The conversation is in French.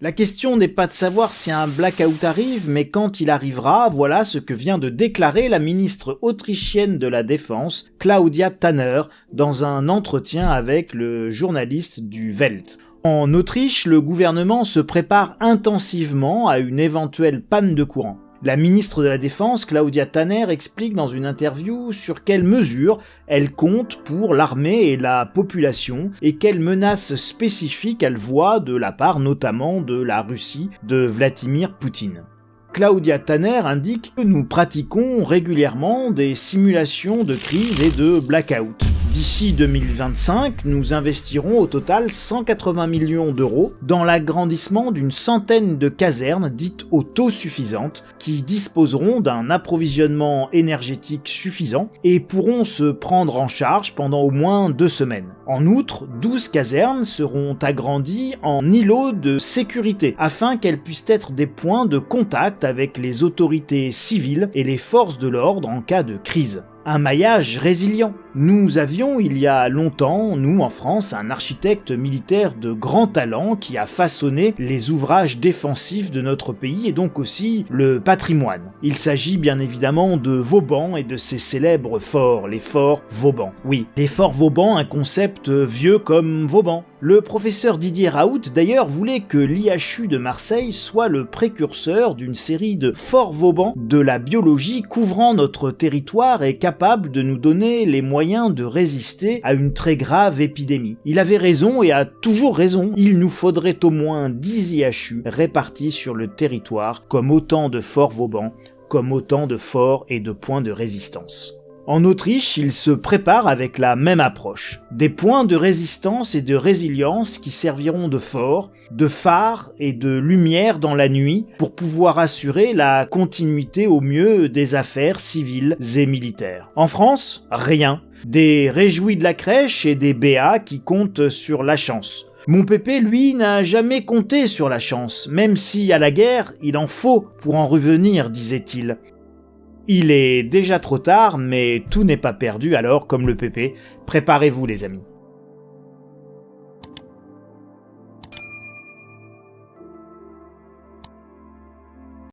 La question n'est pas de savoir si un blackout arrive, mais quand il arrivera, voilà ce que vient de déclarer la ministre autrichienne de la Défense, Claudia Tanner, dans un entretien avec le journaliste du Welt. En Autriche, le gouvernement se prépare intensivement à une éventuelle panne de courant. La ministre de la Défense, Claudia Tanner, explique dans une interview sur quelles mesures elle compte pour l'armée et la population et quelles menaces spécifiques elle voit de la part notamment de la Russie de Vladimir Poutine. Claudia Tanner indique que nous pratiquons régulièrement des simulations de crise et de blackout. D'ici 2025, nous investirons au total 180 millions d'euros dans l'agrandissement d'une centaine de casernes dites autosuffisantes qui disposeront d'un approvisionnement énergétique suffisant et pourront se prendre en charge pendant au moins 2 semaines. En outre, 12 casernes seront agrandies en îlots de sécurité afin qu'elles puissent être des points de contact avec les autorités civiles et les forces de l'ordre en cas de crise. Un maillage résilient. Nous avions il y a longtemps, nous en France, un architecte militaire de grand talent qui a façonné les ouvrages défensifs de notre pays et donc aussi le patrimoine. Il s'agit bien évidemment de Vauban et de ses célèbres forts, les forts Vauban. Oui, les forts Vauban, un concept vieux comme Vauban. Le professeur Didier Raoult d'ailleurs voulait que l'IHU de Marseille soit le précurseur d'une série de forts Vauban de la biologie couvrant notre territoire et capable de nous donner les moyens de résister à une très grave épidémie. Il avait raison et a toujours raison, il nous faudrait au moins 10 IHU répartis sur le territoire comme autant de forts Vauban, comme autant de forts et de points de résistance. En Autriche, ils se préparent avec la même approche. Des points de résistance et de résilience qui serviront de forts, de phares et de lumière dans la nuit pour pouvoir assurer la continuité au mieux des affaires civiles et militaires. En France, rien. Des réjouis de la crèche et des BA qui comptent sur la chance. Mon pépé, lui, n'a jamais compté sur la chance, même si à la guerre, il en faut pour en revenir, disait-il. Il est déjà trop tard, mais tout n'est pas perdu, alors comme le pépé, préparez-vous les amis.